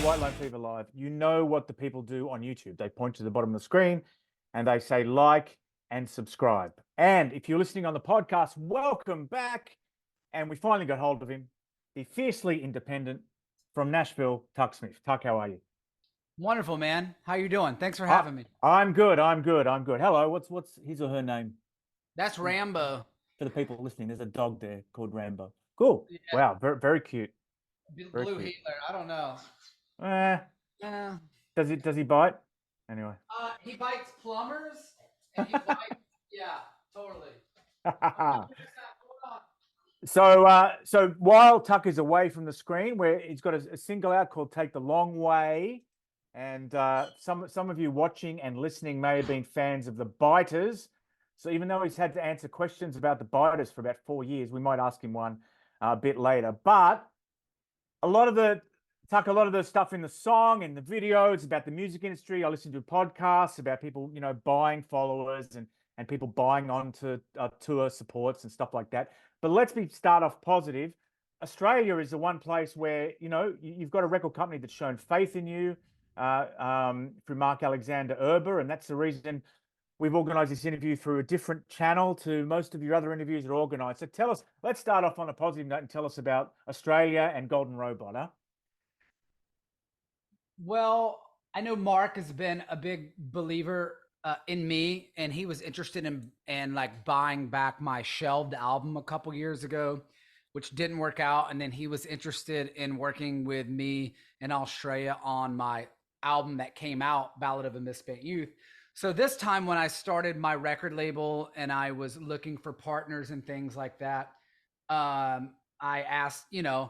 White Line Fever Live, you know what the people do on YouTube. They point to the bottom of the screen and they say like and subscribe. And if you're listening on the podcast, welcome back. And we finally got hold of him, the fiercely independent from Nashville, Tuk Smith. Tuk, how are you? Wonderful, man. How you doing? Thanks for having me. I'm good. Hello. What's his or her name? That's Rambo. For the people listening, there's a dog there called Rambo. Cool. Yeah, Wow. Very, very cute. Very Blue cute. Hitler. I don't know. Eh, Uh, does he bite? Anyway. he bites plumbers, and he bites. Yeah, totally. So while Tuck is away from the screen, where he's got a single out called "Take the Long Way," and some of you watching and listening may have been fans of the Biters. So even though he's had to answer questions about the Biters for about 4 years, we might ask him one a bit later. But a lot of the stuff in the song and the videos about the music industry. I listen to podcasts about people, buying followers and people buying onto tour supports and stuff like that. But let's start off positive. Australia is the one place where, you've got a record company that's shown faith in you through Mark Alexander Erber. And that's the reason we've organized this interview through a different channel to most of your other interviews that are organized. So let's start off on a positive note and tell us about Australia and Golden Robot, huh? Well, I know Mark has been a big believer in me, and he was interested in like buying back my shelved album a couple years ago, which didn't work out. And then he was interested in working with me in Australia on my album that came out, Ballad of a Misspent Youth. So this time when I started my record label and I was looking for partners and things like that, I asked, I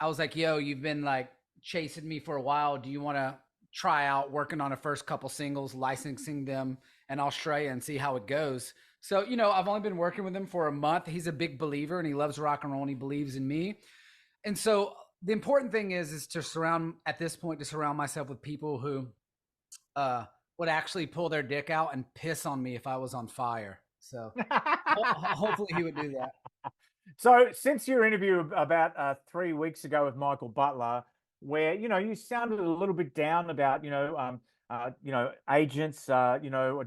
was like, yo, you've been like chasing me for a while. Do you want to try out working on the first couple singles, licensing them in Australia and see how it goes? So, I've only been working with him for a month. He's a big believer and he loves rock and roll and he believes in me. And so the important thing is to surround myself with people who would actually pull their dick out and piss on me if I was on fire. So hopefully he would do that. So since your interview about 3 weeks ago with Michael Butler, where you sounded a little bit down about agents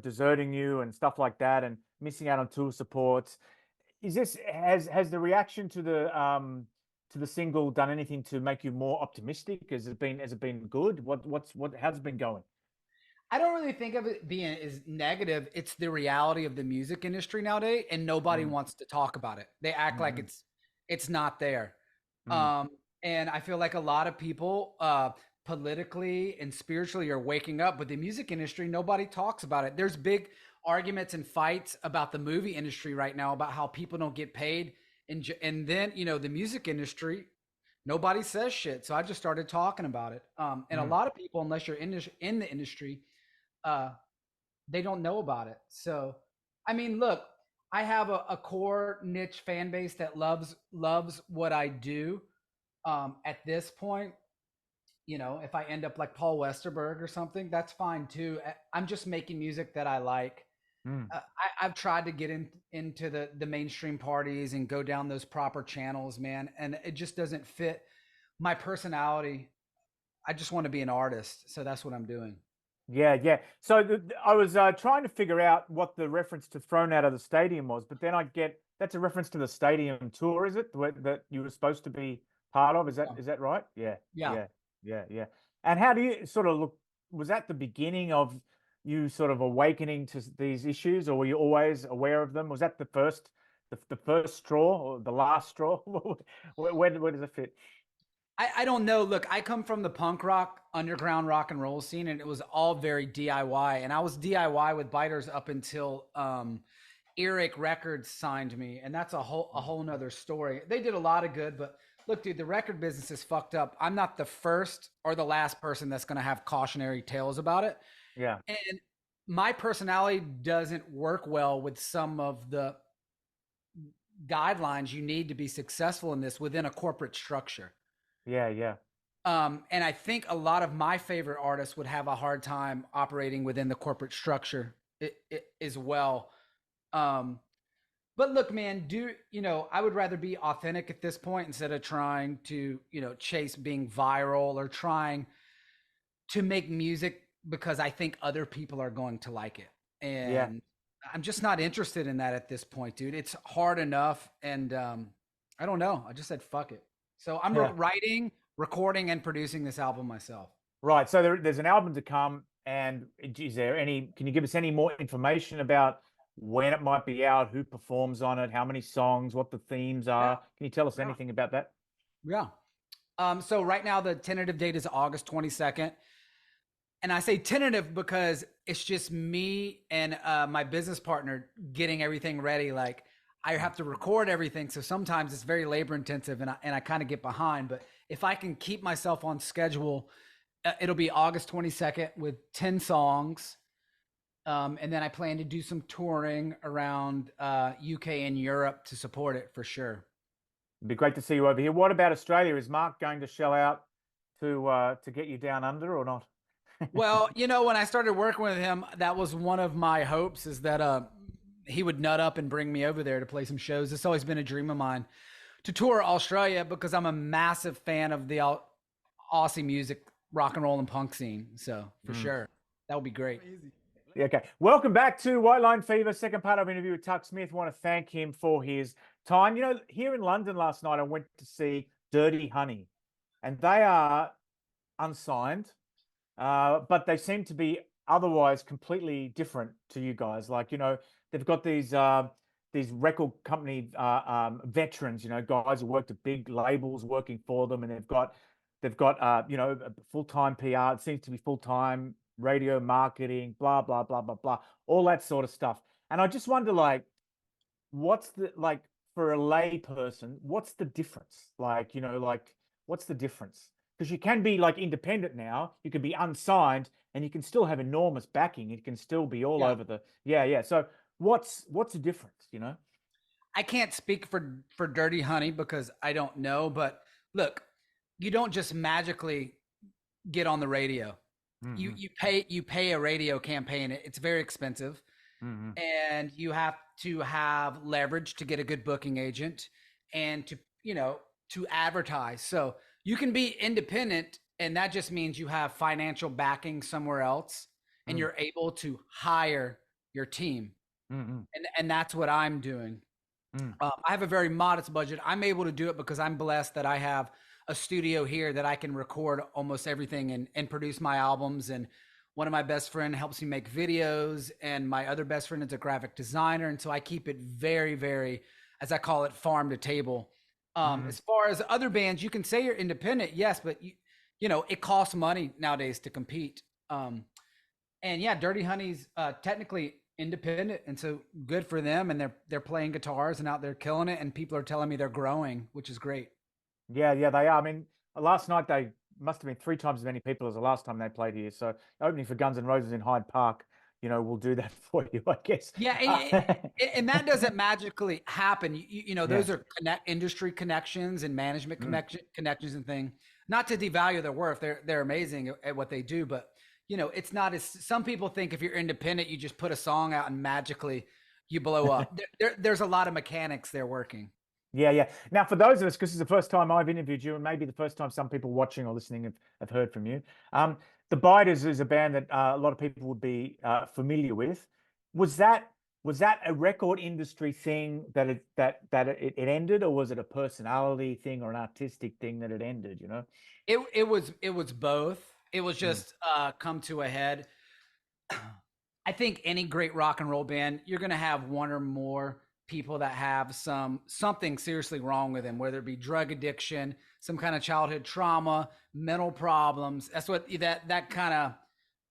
deserting you and stuff like that and missing out on tour supports, has the reaction to the single done anything to make you more optimistic? Has it been good? How's it been going? I don't really think of it being as negative. It's the reality of the music industry nowadays, and nobody wants to talk about it. They act like it's not there. And I feel like a lot of people politically and spiritually are waking up, but the music industry, nobody talks about it. There's big arguments and fights about the movie industry right now about how people don't get paid. And then, the music industry, nobody says shit. So I just started talking about it. And a lot of people, unless you're in the industry, they don't know about it. So, I mean, look, I have a core niche fan base that loves what I do. At this point, if I end up like Paul Westerberg or something, that's fine too. I'm just making music that I like. I've tried to get into the mainstream parties and go down those proper channels, man, and it just doesn't fit my personality. I just want to be an artist, so that's what I'm doing. Yeah. So I was trying to figure out what the reference to "Thrown Out of the Stadium" was, but then I get that's a reference to the stadium tour, is it? That you were supposed to be part of? Is that right? Yeah. And how do you sort of look? Was that the beginning of you sort of awakening to these issues, or were you always aware of them? Was that the first straw or the last straw? Where does it fit? I don't know. Look, I come from the punk rock, underground rock and roll scene, and it was all very DIY. And I was DIY with Biters up until Earache Records signed me, and that's a whole nother story. They did a lot of good, but look, dude, the record business is fucked up. I'm not the first or the last person that's going to have cautionary tales about it. Yeah. And my personality doesn't work well with some of the guidelines you need to be successful in this within a corporate structure. Yeah. And I think a lot of my favorite artists would have a hard time operating within the corporate structure as well. But look, man, I would rather be authentic at this point instead of trying to, chase being viral or trying to make music because I think other people are going to like it. Yeah. And I'm just not interested in that at this point, dude. It's hard enough. And I don't know. I just said, fuck it. So I'm Yeah. writing, recording, and producing this album myself. Right. So there's an album to come. And is there can you give us any more information about when it might be out, who performs on it, how many songs, what the themes are? Yeah. Can you tell us anything about that? Yeah. So right now the tentative date is August 22nd. And I say tentative because it's just me and my business partner getting everything ready. Like I have to record everything. So sometimes it's very labor intensive and I kind of get behind. But if I can keep myself on schedule, it'll be August 22nd with 10 songs. And then I plan to do some touring around UK and Europe to support it for sure. It'd be great to see you over here. What about Australia? Is Mark going to shell out to get you down under or not? Well, you know, when I started working with him, that was one of my hopes, is that he would nut up and bring me over there to play some shows. It's always been a dream of mine to tour Australia because I'm a massive fan of the Aussie music, rock and roll and punk scene. So for sure, that would be great. Okay. Welcome back to White Line Fever, second part of interview with Tuk Smith. Want to thank him for his time. You know, here in London last night, I went to see Dirty Honey, and they are unsigned. But they seem to be otherwise completely different to you guys. Like, you know, they've got these record company veterans, you know, guys who worked at big labels working for them, and they've got you know, full-time PR. It seems to be full-time radio marketing, blah blah blah blah blah, all that sort of stuff. And I just wonder, like, what's the, like, for a lay person, what's the difference? Like, you know, like, what's the difference? Because you can be like independent now, you can be unsigned, and you can still have enormous backing. It can still be all over the yeah. So what's the difference? You know, I can't speak for Dirty Honey because I don't know. But look, you don't just magically get on the radio. mm-hmm. You pay a radio campaign. It's very expensive, and you have to have leverage to get a good booking agent and to advertise. So you can be independent, and that just means you have financial backing somewhere else, and you're able to hire your team. And that's what I'm doing. I have a very modest budget. I'm able to do it because I'm blessed that I have a studio here that I can record almost everything and produce my albums. And one of my best friends helps me make videos, and my other best friend is a graphic designer. And so I keep it very, very, as I call it, farm to table. As far as other bands, you can say you're independent, yes, but you know, it costs money nowadays to compete. And yeah, Dirty Honey's technically independent, and so good for them. And they're playing guitars and out there killing it, and people are telling me they're growing, which is great. Yeah, they are. I mean, last night they must have been 3 times as many people as the last time they played here. So opening for Guns N' Roses in Hyde Park, you know, will do that for you, I guess. Yeah, and that doesn't magically happen. You know, those are industry connections and management connections and things. Not to devalue their worth, they're amazing at what they do, but you know, it's not as some people think. If you're independent, you just put a song out and magically you blow up. There's a lot of mechanics there working. Yeah. Now, for those of us, because it's the first time I've interviewed you, and maybe the first time some people watching or listening have heard from you, the Biters is a band that a lot of people would be familiar with. Was that a record industry thing that it ended, or was it a personality thing or an artistic thing that it ended? You know, it was both. It was just come to a head. I think any great rock and roll band, you're going to have one or more people that have something seriously wrong with them, whether it be drug addiction, some kind of childhood trauma, mental problems. That's what that kind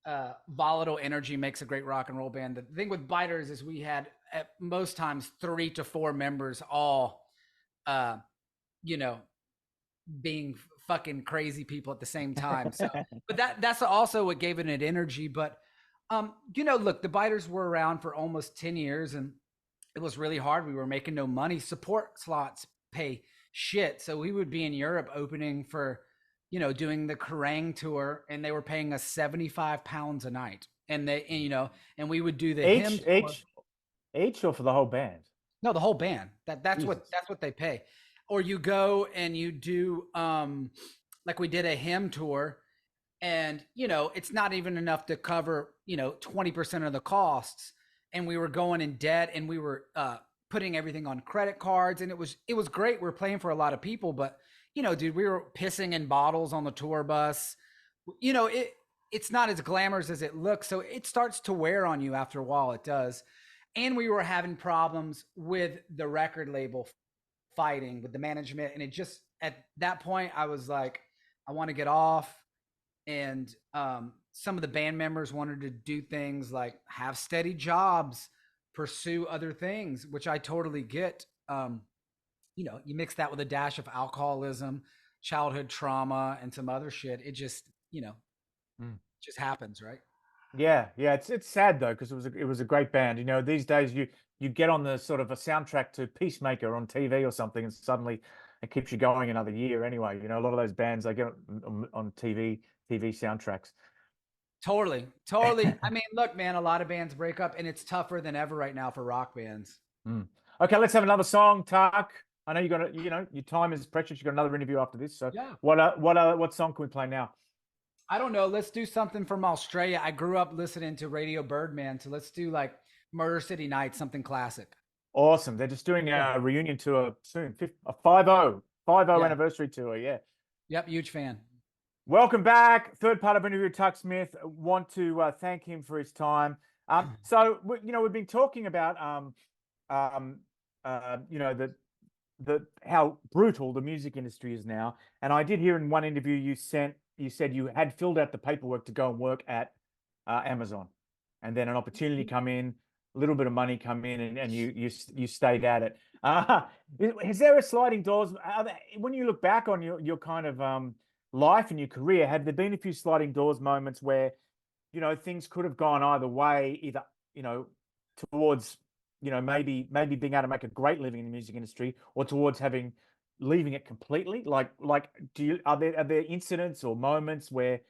of volatile energy makes a great rock and roll band. The thing with Biters is we had at most times 3 to 4 members all, you know, being fucking crazy people at the same time. So, but that's also what gave it an energy. But, you know, look, the Biters were around for almost 10 years, and it was really hard. We were making no money. Support slots pay shit. So we would be in Europe opening for, you know, doing the Kerrang tour, and they were paying us £75 a night. And and we would do the each or for the whole band? No, the whole band. That's what they pay. Or you go and you do like we did a hymn tour, and it's not even enough to cover 20% of the costs, and we were going in debt, and we were putting everything on credit cards, and it was great. We were playing for a lot of people, but dude, we were pissing in bottles on the tour bus. It's not as glamorous as it looks, so it starts to wear on you after a while. It does. And we were having problems with the record label, fighting with the management, and it just, at that point, I was like, I want to get off. And some of the band members wanted to do things like have steady jobs, pursue other things, which I totally get. You mix that with a dash of alcoholism, childhood trauma, and some other shit. It just, just happens, right? Yeah, it's sad though, because it was a great band. These days you get on the sort of a soundtrack to Peacemaker on TV or something, and suddenly it keeps you going another year anyway. A lot of those bands, they get on TV soundtracks. Totally. I mean, look, man, a lot of bands break up, and it's tougher than ever right now for rock bands. Okay, let's have another song, Tuck. I know you got your time is precious. You got another interview after this, so yeah. What song can we play now? I don't know. Let's do something from Australia. I grew up listening to Radio Birdman, so let's do like Murder City Nights, something classic. Awesome. They're just doing a reunion tour soon, a 5-0 anniversary tour. Yeah. Yep, huge fan. Welcome back. Third part of interview, Tuk Smith. Want to thank him for his time. So we've been talking about the how brutal the music industry is now, and I did hear in one interview you said you had filled out the paperwork to go and work at Amazon, and then an opportunity come in, a little bit of money come in, and you stayed at it. Is there a sliding doors? When you look back on your kind of life and your career, have there been a few sliding doors moments where things could have gone either way, either towards maybe being able to make a great living in the music industry, or towards leaving it completely? Like are there incidents or moments where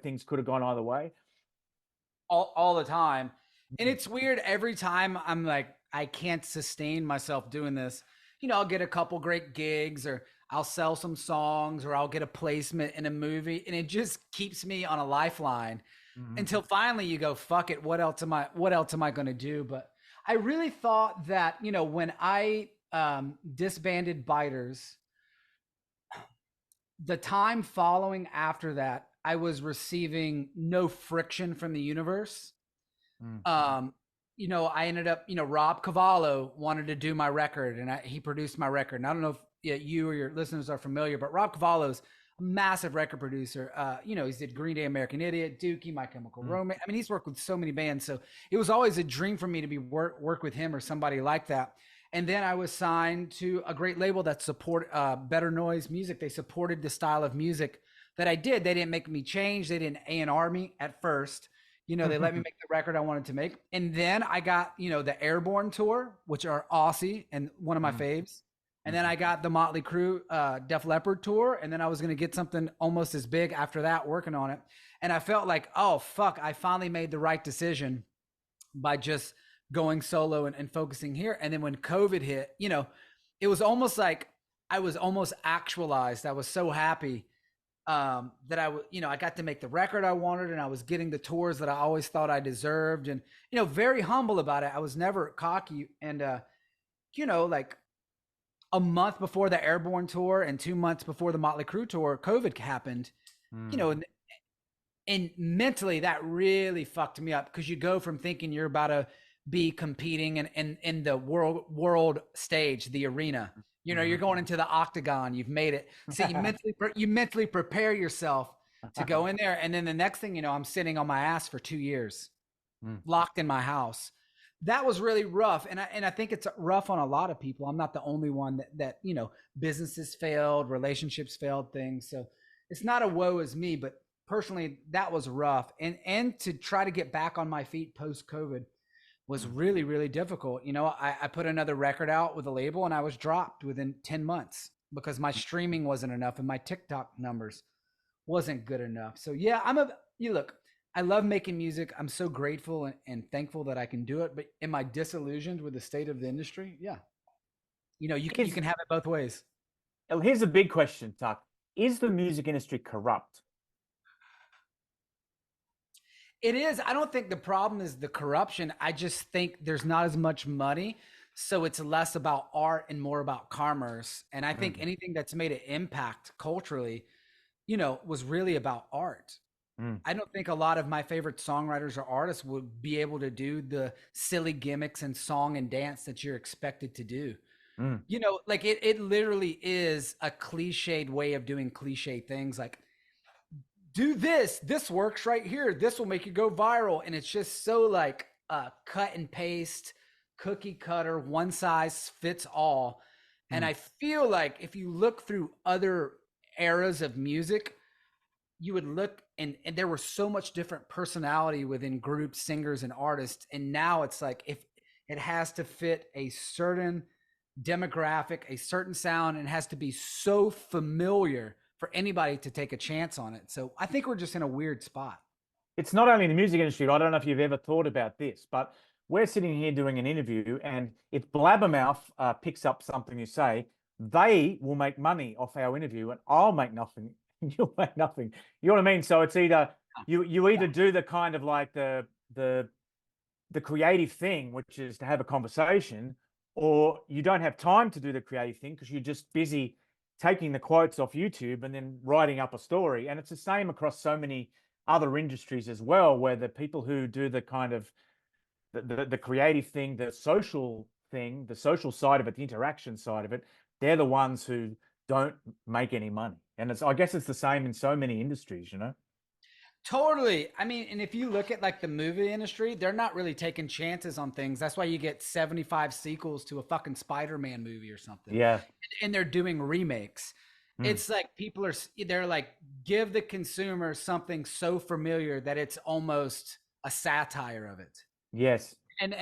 things could have gone either way? All the time. And it's weird, every time I'm like, I can't sustain myself doing this. I'll get a couple great gigs, or I'll sell some songs, or I'll get a placement in a movie, and it just keeps me on a lifeline until finally you go, fuck it, what else am I going to do? But I really thought that, when I disbanded Biters, the time following after that, I was receiving no friction from the universe. I ended up, Rob Cavallo wanted to do my record, and he produced my record. And I don't know if you or your listeners are familiar, but Rob Cavallo's a massive record producer. He's did Green Day, American Idiot, Dookie, My Chemical Romance. I mean, he's worked with so many bands. So it was always a dream for me to work with him or somebody like that. And then I was signed to a great label that support Better Noise Music. They supported the style of music that I did. They didn't make me change. They didn't A&R me at first. They let me make the record I wanted to make. And then I got, the Airborne tour, which are Aussie and one of my faves. And then I got the Motley Crue Def Leppard tour. And then I was going to get something almost as big after that, working on it. And I felt like, oh, fuck, I finally made the right decision by just going solo and focusing here. And then when COVID hit, it was almost like I was almost actualized. I was so happy that I got to make the record I wanted, and I was getting the tours that I always thought I deserved, and very humble about it. I was never cocky. And like a month before the Airborne tour and 2 months before the Motley Crue tour, COVID happened. And mentally that really fucked me up, because you go from thinking you're about to be competing in the world stage, the arena. You're going into the octagon. You've made it. So you mentally prepare yourself to go in there. And then the next thing I'm sitting on my ass for 2 years, locked in my house. That was really rough. And I think it's rough on a lot of people. I'm not the only one that businesses failed, relationships failed, things. So it's not a woe is me, but personally that was rough. And to try to get back on my feet post-COVID was really, really difficult. I put another record out with a label, and I was dropped within 10 months because my streaming wasn't enough and my TikTok numbers wasn't good enough. So yeah, look, I love making music. I'm so grateful and thankful that I can do it. But am I disillusioned with the state of the industry? Yeah. You can have it both ways. Here's a big question, Tuck. Is the music industry corrupt? It is. I don't think the problem is the corruption. I just think there's not as much money. So it's less about art and more about commerce. And I think anything that's made an impact culturally, was really about art. I don't think a lot of my favorite songwriters or artists would be able to do the silly gimmicks and song and dance that you're expected to do. Like it literally is a cliched way of doing cliche things. Like, do this works right here, this will make you go viral, and it's just so like cut and paste, cookie cutter, one size fits all. And I feel like if you look through other eras of music, you would look and there was so much different personality within groups, singers, and artists. And now it's like, if it has to fit a certain demographic, a certain sound, and has to be so familiar for anybody to take a chance on it. So I think we're just in a weird spot. It's not only in the music industry. I don't know if you've ever thought about this, but we're sitting here doing an interview, and if Blabbermouth picks up something you say, they will make money off our interview, and I'll make nothing. You'll make nothing. You know what I mean? So it's either you either do the kind of like the creative thing, which is to have a conversation, or you don't have time to do the creative thing because you're just busy taking the quotes off YouTube and then writing up a story. And it's the same across so many other industries as well, where the people who do the kind of the creative thing, the social thing, the social side of it, the interaction side of it, they're the ones who don't make any money. And I guess it's the same in so many industries, Totally. I mean, and if you look at like the movie industry, they're not really taking chances on things. That's why you get 75 sequels to a fucking Spider-Man movie or something. Yeah. And they're doing remakes. It's like they're like, give the consumer something so familiar that it's almost a satire of it. Yes. And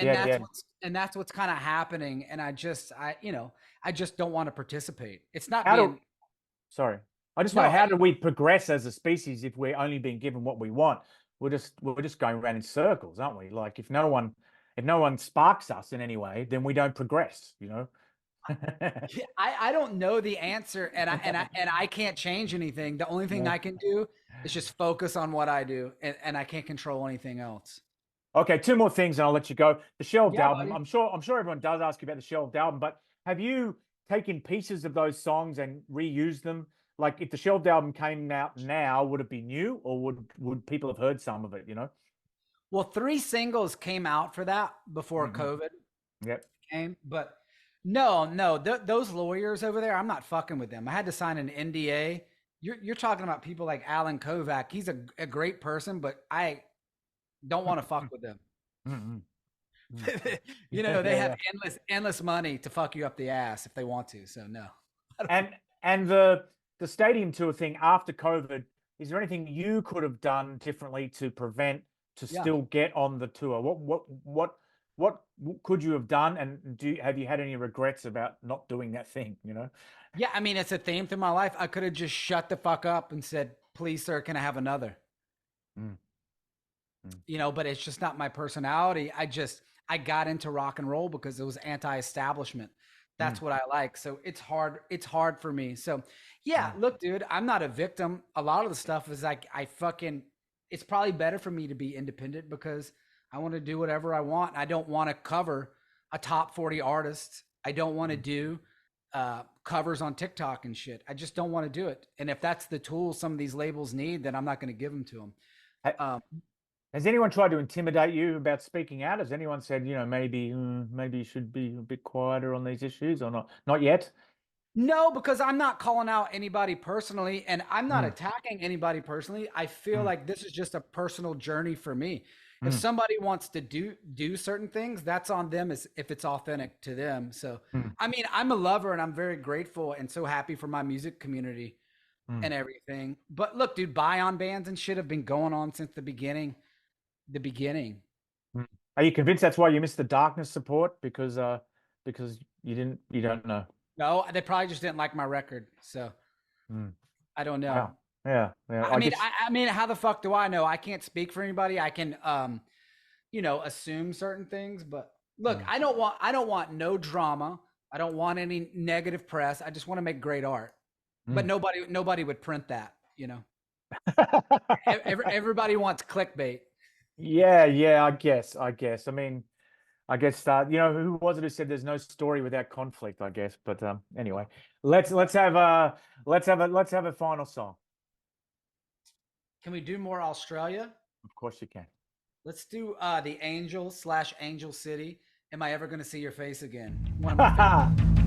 that's what's kind of happening. And I just don't want to participate. It's not sorry. I just wonder, how do we progress as a species if we're only being given what we want? We're just going around in circles, aren't we? Like if no one sparks us in any way, then we don't progress, I don't know the answer, and I can't change anything. The only thing I can do is just focus on what I do, and I can't control anything else. Okay, two more things and I'll let you go. The shelved album. Buddy. I'm sure everyone does ask you about the shelved album, but have you taken pieces of those songs and reused them? Like if the shelved album came out now, would it be new, or would people have heard some of it, Well, 3 singles came out for that before COVID came, but no, those lawyers over there, I'm not fucking with them. I had to sign an NDA. You're talking about people like Alan Kovac. He's a great person, but I don't want to fuck with them. They have endless money to fuck you up the ass if they want to. So no. And the stadium tour thing after COVID, is there anything you could have done differently to still get on the tour? What could you have done? And have you had any regrets about not doing that thing, Yeah, I mean, it's a theme through my life. I could have just shut the fuck up and said, please, sir, can I have another? But it's just not my personality. I got into rock and roll because it was anti-establishment. That's what I like. So it's hard for me. So yeah, look, dude, I'm not a victim. A lot of the stuff is like, it's probably better for me to be independent because I want to do whatever I want. I don't want to cover a top 40 artist. I don't want to do covers on TikTok and shit. I just don't want to do it. And if that's the tool some of these labels need, then I'm not going to give them to them. Has anyone tried to intimidate you about speaking out? Has anyone said, maybe you should be a bit quieter on these issues, or not? Not yet? No, because I'm not calling out anybody personally, and I'm not attacking anybody personally. I feel like this is just a personal journey for me. If somebody wants to do certain things, that's on them if it's authentic to them. So, I mean, I'm a lover and I'm very grateful and so happy for my music community and everything. But look, dude, buy-on bands and shit have been going on since the beginning. Are you convinced that's why you missed the Darkness support? Because you don't know. No, they probably just didn't like my record. So I don't know. Wow. Yeah. I mean, how the fuck do I know? I can't speak for anybody. I can, assume certain things. But look, I don't want no drama. I don't want any negative press. I just want to make great art. But nobody would print that. Everybody wants clickbait. Yeah, I guess. I mean, I guess who was it who said there's no story without conflict, I guess. But anyway, let's have a final song. Can we do more Australia? Of course you can. Let's do the Angel / Angel City. Am I ever going to see your face again? One of my favorites.